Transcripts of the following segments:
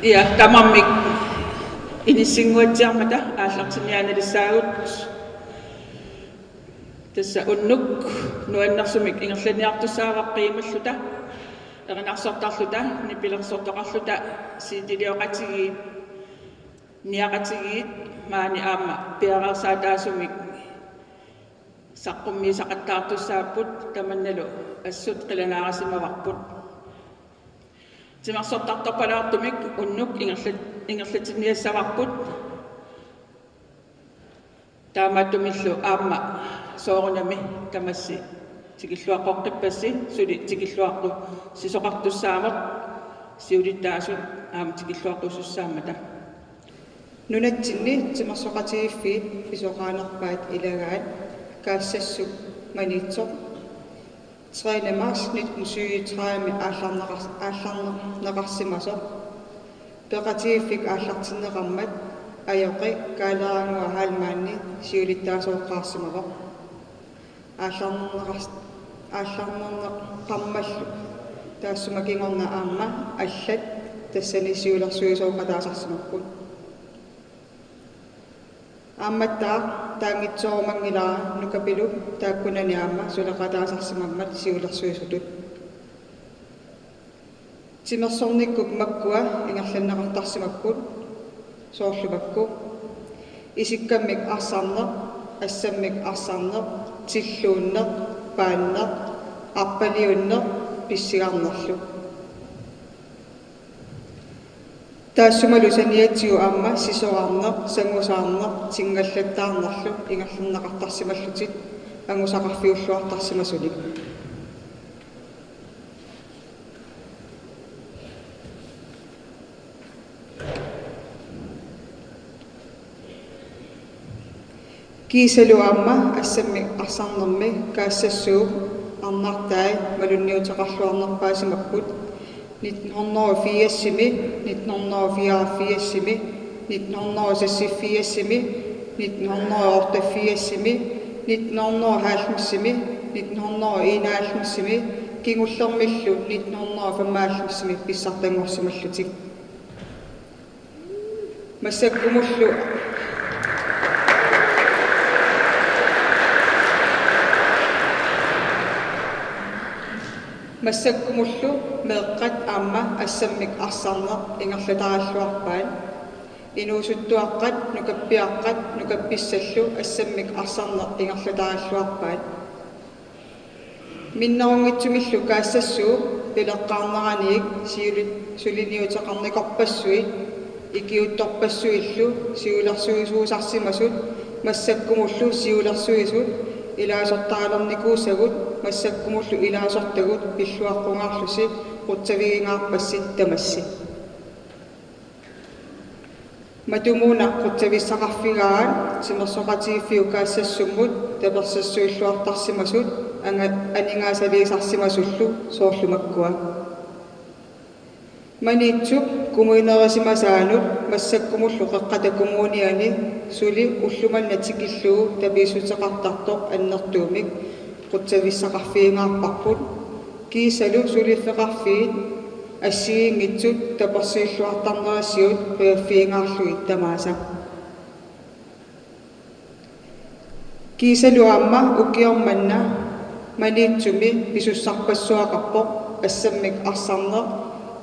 Ja, tamammik inissinguatsiarmata ааллартинианалиссаагут тасса уннук нуаннарсумик ингерланиартуссааваққиималлута эринарсортарлута нипилерсортоқарлута сиитилиоқатигиит ниақатигиит маани аама пиараарсаатаасумик саққумми сақаттаартуссааппут таманналу ассут қиланаарасимаварпут тимарсортартарпалаартумик уннук ингерлатинниассаварпут таамааттумиллу аама соорунами тамасси тикиллуаққоққиппасси сули тикиллуаққу сисоқартуссаамат сиулиттаасут аама тикиллуаққуссаамата нунатсинни тимарсоқатигиффиит исоқаанерпаат илагаат каассассук маниитсоқ 3. marts 1937 аалларнеқарсимасо пеқатигиффик ааллартиннеқармат аёқи каалерангуа хаалмаанни сиулиттаасооққарсимавоқ аалларнеқармаллу таассумакингорна аама аллат тассани сиулерсуисооқатаасарсимаккут аамматтаа таангитсоормангилаа нукапилу тааккунани аама сулеқатаасарсимаммат сиулерсуисутут тимерсорниккук маккуа ингерланнеқартарсимаккут соорлумакку исиккаммик арсарнеқ ассаммик арсарнеқ тиллууннеқ пааннеқ арпалиуннеқ писсигарнерлу таассумалу саниатсиу аама сисоарнеқ сангусаарнеқ тингаллаттаарнерлу ингерланнеқартарсималлутит ангусақарфиуллуартарсимасулик кисалу аама ассамми арсарнерми каассассуу арнартаи малунниутеқарлуарнерпаасимаккут 1984-сими 1984-сими 1984-сими 1984-сими 1990-сими 1991-сими кингуллермиллу 1985-сими писсартангорсималлутик массаккумуллу массаккумуллу меэккат аама ассаммик арсарнеқ ингерлатараллуарпаан инуусуттуаққат нукаппиаққат нукапписсаллу ассаммик арсарнеқ ингерлатараллуарпаан миннерунгитсумиллу каассассуу пилеққарнераниик сулиниутеқарникорпассуит икиутторпассуиллу сиулерсуисуусарсимасут массаккумуллу сиулерсуисут илаасортаалерникуусагут массаккумуллу илаасортагут пиллуаққунгаарлуси қутсавигингаарпассит тамасси матумуна қутсависсақарфигаан симерсоқатигиффиу каассассуммут таперсассуиллуартарсимасут анингаасалиисарсимасуллу соорлумаккуа маниитсук кумуинерасимасаанут массаккумуллу қеққата кумууниани сули уллуманнатикиллуу табиисутеқартартоқ аннертуумик қутсависсақарфиингаарпарпут кисалу сулиффеқарфиит ассигингитсут таперсииллуартарнерасиут пиаффиингаарлуит тамааса кисалу аама укиорманна маниитсуми писуссарпассуақарпоқ ассаммик арсарнеқ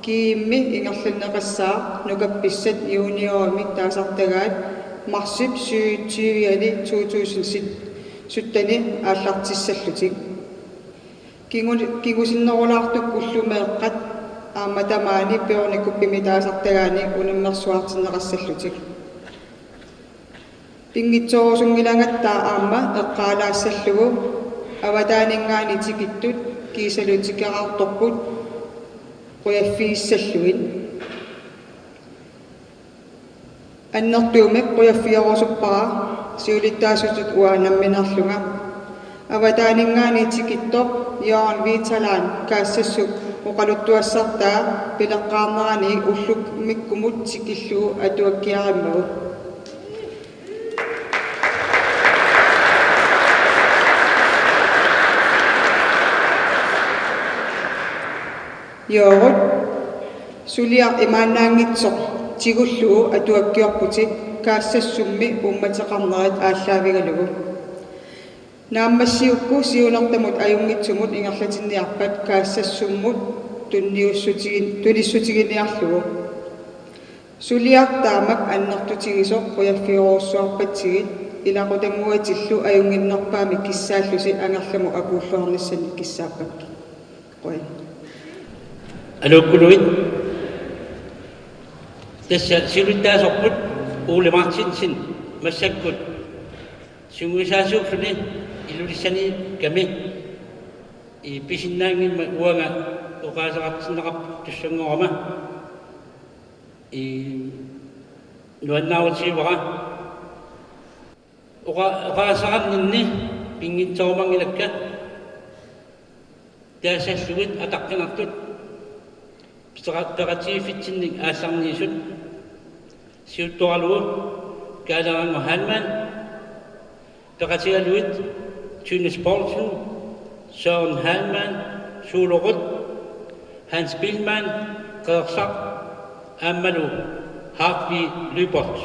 киимми ингерланнеқассаа нукапписсат юниоомик таасартагаат марсип 27 2007 суттани ааллартиссаллутик кигусиннерулаартук уллумеэққат ааматамаани пиорникуппими таасартагаани унаммерсуартиннеқассаллутик пингитсоорусунгилангаттаа аама эққаалаассаллугу аватаанингаани тикиттут кисалутикераарторпут қуяффииссаллуит аннертуумик қуяффиорусуппара сиулиттаасутут уаанамминерлунга аватаанингаани тикиттоқ Jørgen Vitalan каассассук оқалуттуассартаа пилеққарнерани уллук миккумут тикиллуу атуаккиариммагу Jørgen Sulia imaannaangitsoq tigullugu atuakkiorputi kaassasummi ummatеқарнерит ааллаавигалугу. Нааммассиукку сиулертамут аюнгитсумут ингерлатинниарпат каассассуммут туниссутигиниарлугу. Сулиартаамак аннертутигисоқ қуяффиоруссуарпатсигит илақутангуатиллу аюнгиннерпаами киссааллуси ангерламу акууллуарниссани киссааппакки. Қой. Алуккулуит тасса силуттаасорпут Ole Martinsen массаккут сунгусаасууффуни илулиссани ками и писиннаангимма уанга оқаасақартиннеқарп туссангорама и нуаннаавутигивара оқаасақарнинни пингинтоормангилакка таасаллугит атаққинартут писеқаттаратигиффитсинник аалларниисут сиутторалугу каалеранго Halman тақатигалуит Thynes Poulsen, Søren Halman, Solorud, Hans Billmann, Græsak, Amalu, Hartvig Lybert.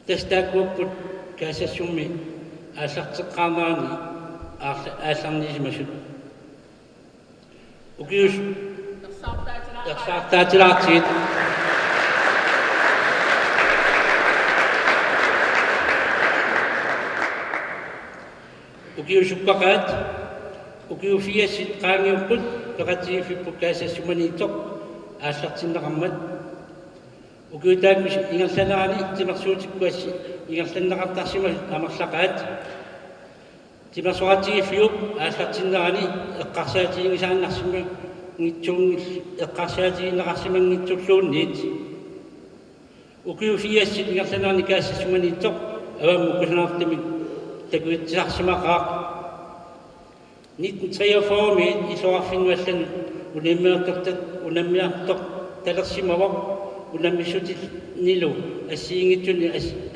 Тастаакууппут каасассумми ааллартеққарнаани аалларнисимасут укиус таатилаартигит укиусуккақаат укиуфиассит qaangiupput peqatigiffippu kaasassumaniittoq ааллартиннеқармат укиутаакмис ингерланерани тимерсуутиккуасси ингерланнеқартарсима амерлақаат тимерсуаратигиффиуп ааллартиннерани эққарсаатигисааннарсима ngitsuungil eqqarsaatigineqarsimangitsulluunniit ukiufiassит ingerlanerni kaasassumaniittoq avammu kusanartimik takuitsarsimaqaaq 1943 isorarfinnuallan unimmeertortat unammiartoq talersimavaq unammissutil nilu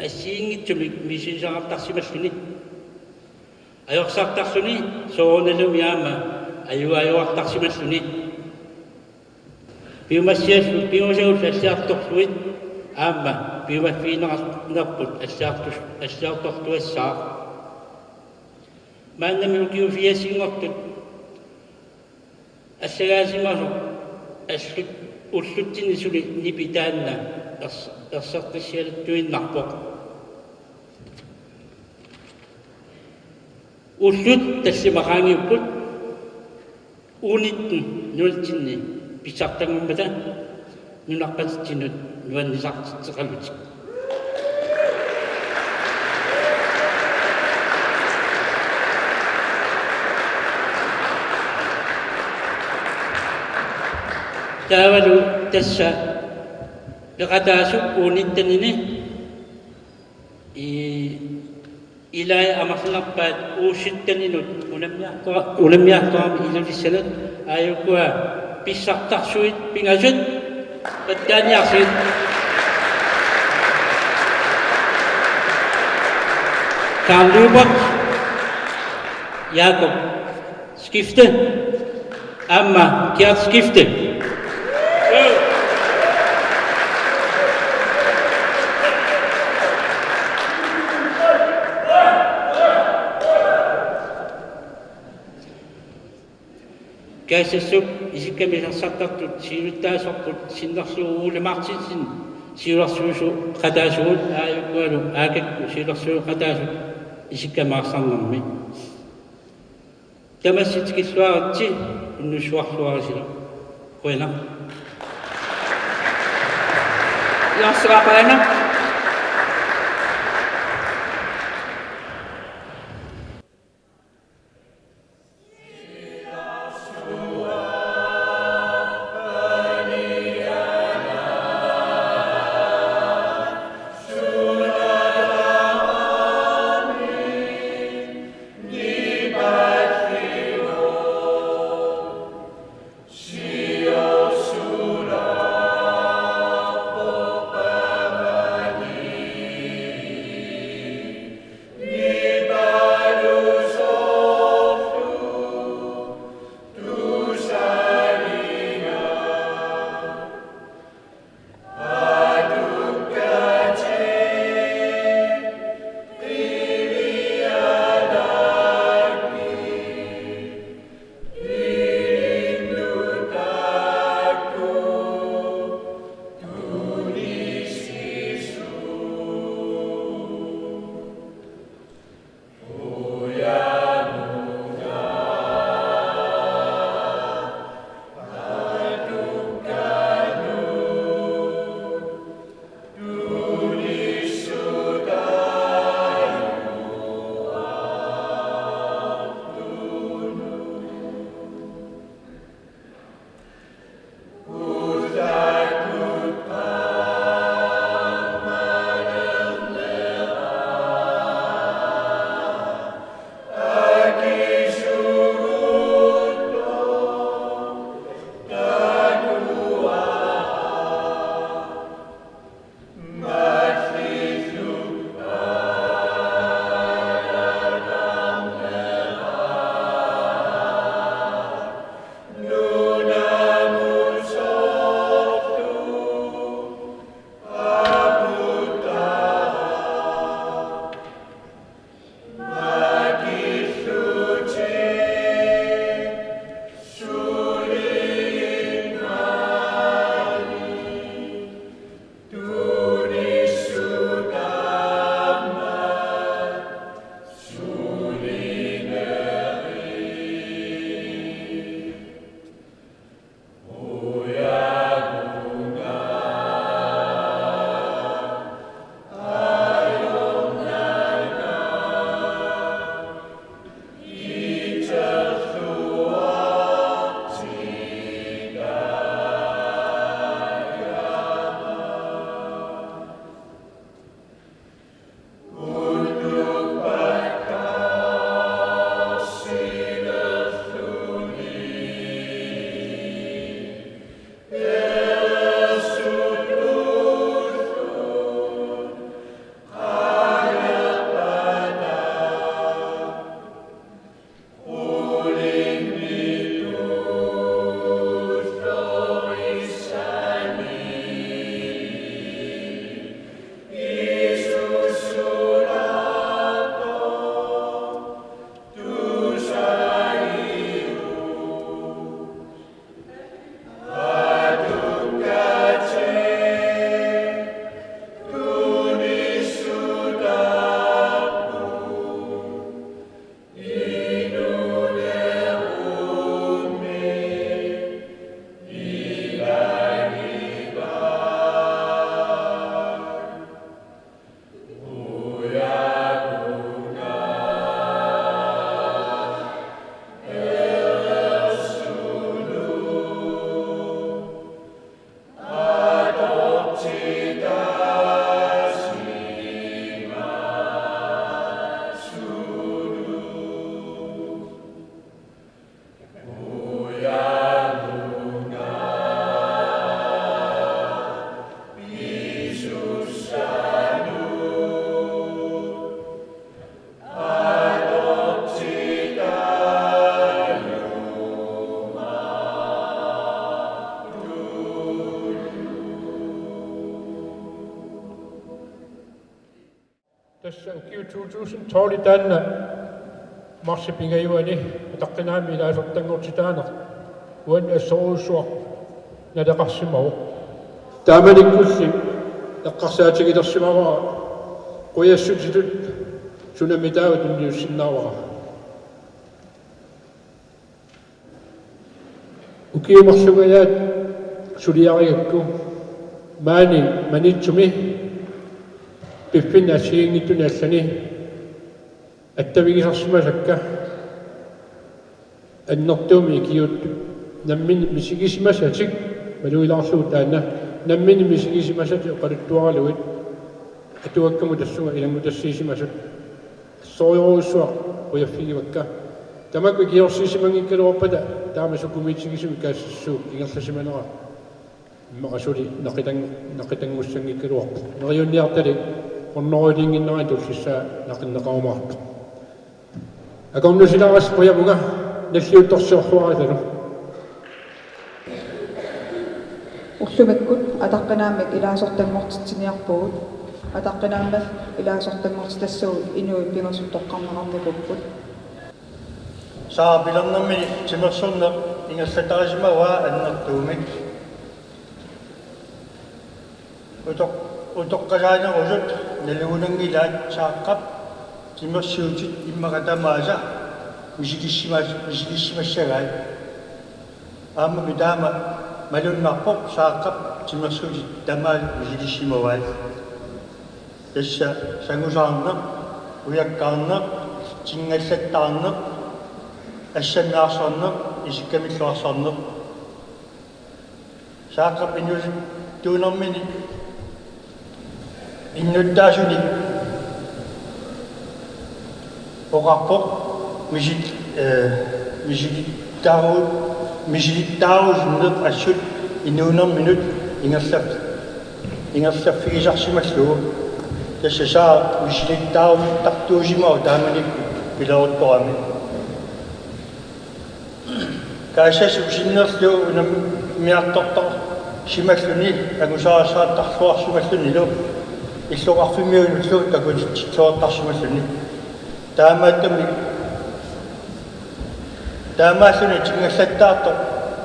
assiingitsumi misiisaqartarsimalluni ajorsaartarluni soorunalum yaama аюартарсималлуни пиумассиаллу пиумасагул аллаарторлуит аама пиумаффиинеқарнерпут аллаартортуассаа мааннами укиуфиасингортут аллагаасимасу аллут уллуттини сули нипитаанна ерсертиссиалаттуиннарпоқ уллут таллимақаангиуппут uunitten nultinni pisartangummata nunarpatitsinut nuannisartitteqalutik taavalu tassa peqataasuk uunittanini ilai amarlarpaat uussittanинут уламмиартарами илулиссанат ааюккуа писсартарсуит пингасут паттааниарсуит Karl Lybert Jakob Skifte Amma Gert Skifte Kaasassuk isikkamisarsaartartut siuluttaasorput sinnerlugu Ole Martinsen siulersuusu qataasugut aayukkualu aakakku siulersuugu qataasut isikkamaarsaarnermi tamassitikilluaratsi unnussuarluarisila qoina Jansraqaana Tässä ukiu 2012 tänne marsipingayuani ataqqinaami ilaasortangortitaana uan assoruussuaq nalaqarsimaru taamanikkulli eqqarsaatigilersimavara quyassutilut sunamitaavut unniussinnaavara ukiumarsugayaat suliarigakku maani manitsumi piffin asiingitunallani attavigисарсимасакка аннэртууми киут наммин мисигисимасатик малуилаарлуу таана наммин мисигисимасати оқалуттуаралуит атуаккаму тассуга илангу тассиисимасут сооруусуа уяффигивакка тамакку киорсисимангиккалуарпата таамасукумиитсигисими каассуу ингерласиманера мақасули нақитангуссангиккалуарпа нериунниартали орнорулингиннера туллиссаа нақиннеқарумаарпа акорнусиларас қуявуга наллиутторсиорфуарисалу урлумаккут атаққинааммик илаасортангортитсиниарпугут атаққинааммат илаасортангортитассагут инуи пингасуттоққарнеқарникуппут саапилернэрмини тимерсорнер ингерлатарисимаваа аннертуумик утоққасаанерусут налуунангилаат сааққап тимерсиутит иммакатамааса мисигиссимассагаат аама митаама малуннарпоқ сааққап тимерсиутит тамаа мисигиссимаваат тасса сангусаарнер уяккаарнер тингаллаттаарнер ассаннаарсарнер исиккамиллуарсарнер сааққап инус туунэрмини иннуттаасуни оқарпоқ мисигиттаарусуннеқ ассут инуунэрминут ингерлаффигисарсималлугу тасса саа мисигиттаарус тартуусимау тааманик пилерутторами каасасу синнерлу унам миартортор сималлуни агусаасааттарлуарсималлуни лу иллоқарфимиунуллу такутитсоортарсималлуни таамааттуми таамаасуни тингаллаттаарто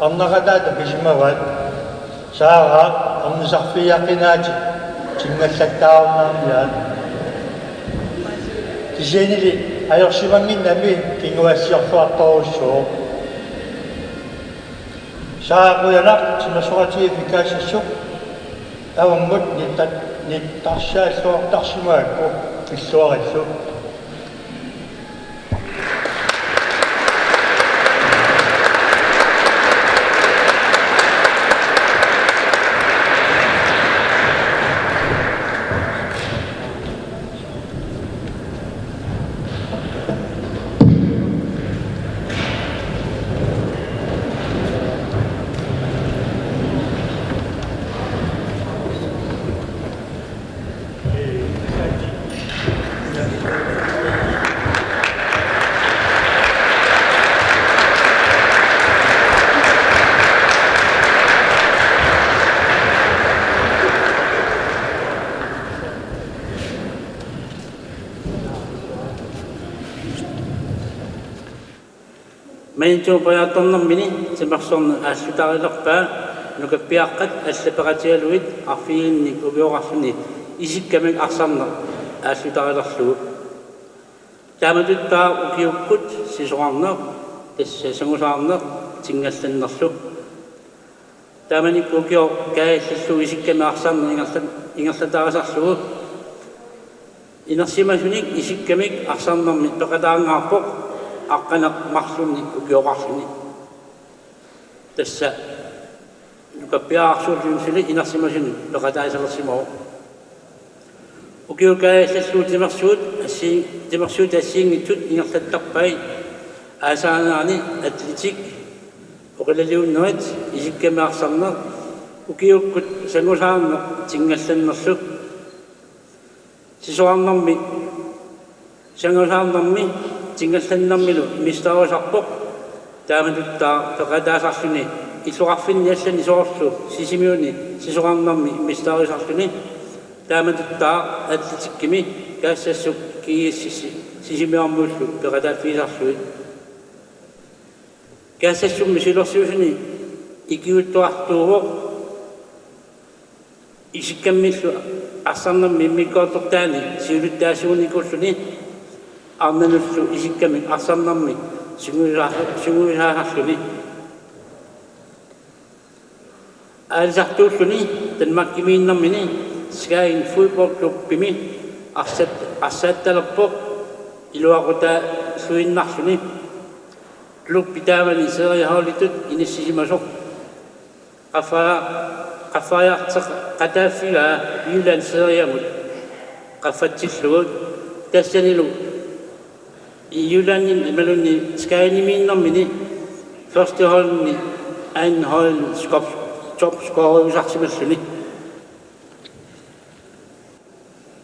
арнагалаата писимаваат саара арнисарфиақинаати тингаллаттаарнаамиаат кисенили аёрсимангин нами кингуассиорфуарторуссоо саагуянақ тимасоратиев икаассассу аваммут ниттарсааллуартарсимаакку пиллуариллу Mainitsu pajatornermini timarsorna aassutarilerpaa nukappiaqqat allapaqatialuit arfiinnik uviorarluni isikkamik arsarner aassutarilerlugu taamatuttaa ukiukkut sisoqarner tassa sangusaarner tingallannerlu taamanik ukio kaallallu isikkami arsarner ingerlatarisarlugu inersimasunik isikkamik arsarnermi peqataangaarpoq aqqanaq marlunni ukiorarluni tassa nukappiaarsuullunsuli inersimasuni peqataisalersimao ukiukaallalluut timersuut timersuut assiingittut ingerlattarpai aasaanaani atletik oqilaliunnerit isikkamiarsarner ukiukkut sangusaarner tingallannerlu sisoarnermi sangusaarnermi tingallannermilu mistaruisarpoq taamatuttaa peqataasarluni illuqarfinni allani soorlu sisimiuni sisoqarnermi mistaruisarluni taamatuttaa atletikkimi kaassassuk kiississi sisimiarmuullu peqataaffiisarluit kaassassummmi silersiusuni ikiuttuartuuvoq isikkammillu arsarnermi immikkoortortaani siuluttaasuunikulluni arnanullu isikkamik arsarnermi sunguisaarluni aalisartuulluni tanmakkimiinnermini Skagen fodboldklubbimi arsattalerpoq iluaquta suinnarluni klubbi taamani seriahoolitut inissimasoq qaffaajarteq qataaffigaa Jylland seriamut qaffatsillugut tassanilu Jyllandin imalunni Skagenimiinnermini førsteholdeni andenholden topscorer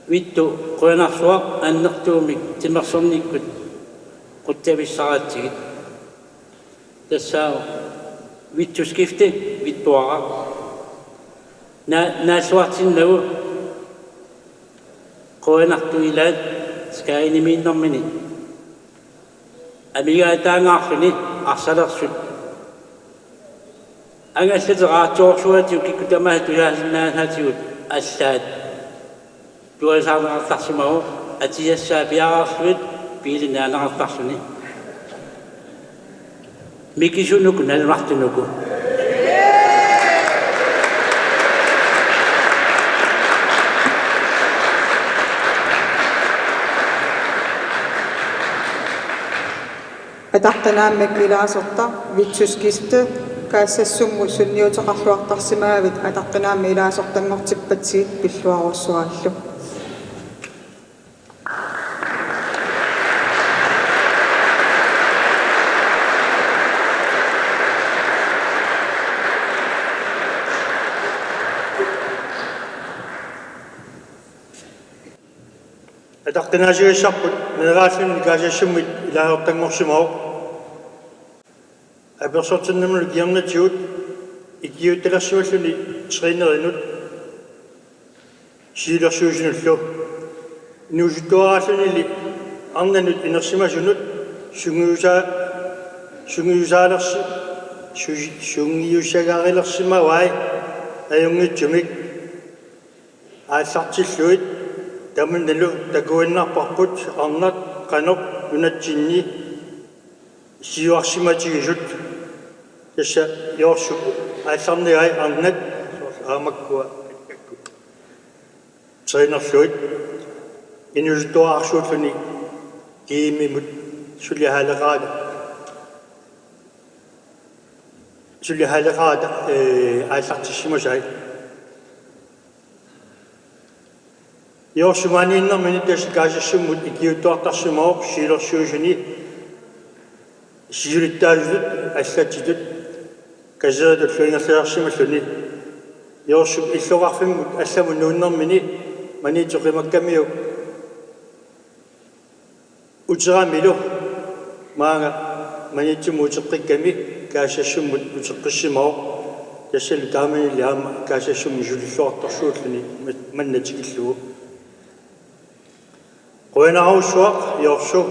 vittu qoyanarsuaq annertuumik timersornikkut quttavissaraatsigit tassaa vittuskifte vittuara naasuartinnagu qoyanartu ilaat Skagenimiinnermini amigaataangaarluni arsalersut angallateraatorsuatiu kikkutamaha tuyaasinnaasaatigut allaat tuasaarnertarsimagu atiassaa piararluit piilinaanertarluni mikisunuku nalmartunuku атартанааммак илаасерта витсускисте каассассумму сунниутеқарлуартарсимаавит атаққинаамми илаасортангортиппатсигит пиллуаруссуааллу атаққинаасуиссарпут минерааллунни каасассуммит илаасортангорсимау аперсортиннамулу киернатигут икиутталерсуаллуни тренеринут сиилерсуусинуллу нуусуттуарааллунили арнанут инерсимасунут сунгиусаалерси сунгиусагаарилерсимавай аюнгитсумик ааллартиллуит тамунналу такуиннарпарпут арнат каноқ унатсинни сиуарсиматигисут тасса йорсу аалларниай арнат аамаккуа тренерлуит инусуарсууллуни киимимут сулиахалераада ааллартиссимасай йорсуманииннэрмини тасса каасассуммут икиуттуартарсумаоқ сиилерсуусуни сиулиттаалут аллатитут казератут фингерлерсималлуни йорсуп иллоқарфиммут алламу нууннэрмини манитоқимаккамиук утерамилу маага манитсуму утеққикками каасассуммут утеққиссимаоқ тассалу таамани лаама каасассумму сулиллуартарсууллуни маннатикиллугу qoinaruussuaq yorsu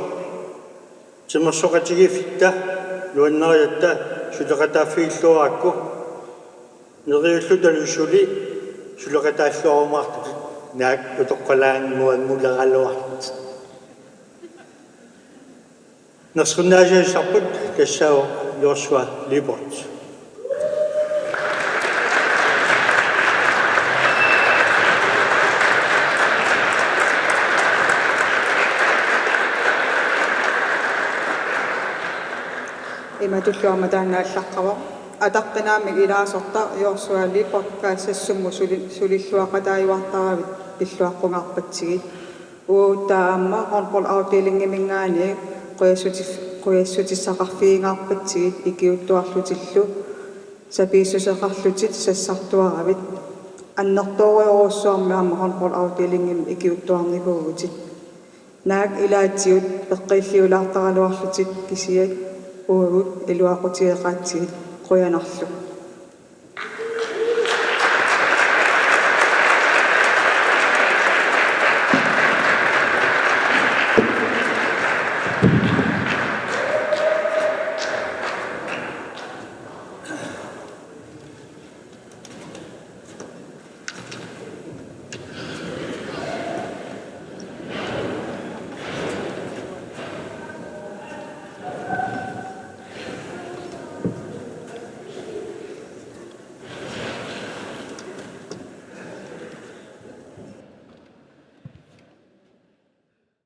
timmersoqatigifitta luannariatta suleqataaffiilluaraakku neriullutallussuli suleqataalluarumaartut naak utoqqalaanmuanmuleralluart nersqunnaasiassarput tassao yorsua libort иматуллуама таанааллаққава атаққинаамик илаасорта йорсуалли подкаассассумму сулиллуақатааюартаравит пиллуаққунгарпатсигит уутаама хорпол аутилингимингаани қуяссутиссақарфигингаарпатсигит икиуттуарлутиллу сапииссусеқарлутит сассартуаравит аннэртоориоруссуармаама хорпол аутилингим икиуттуарникуугутит наак илаатсиут пеққиллиулаартаралуарлутит кисиат уагут илуақутиеқаатсигит қуянарлу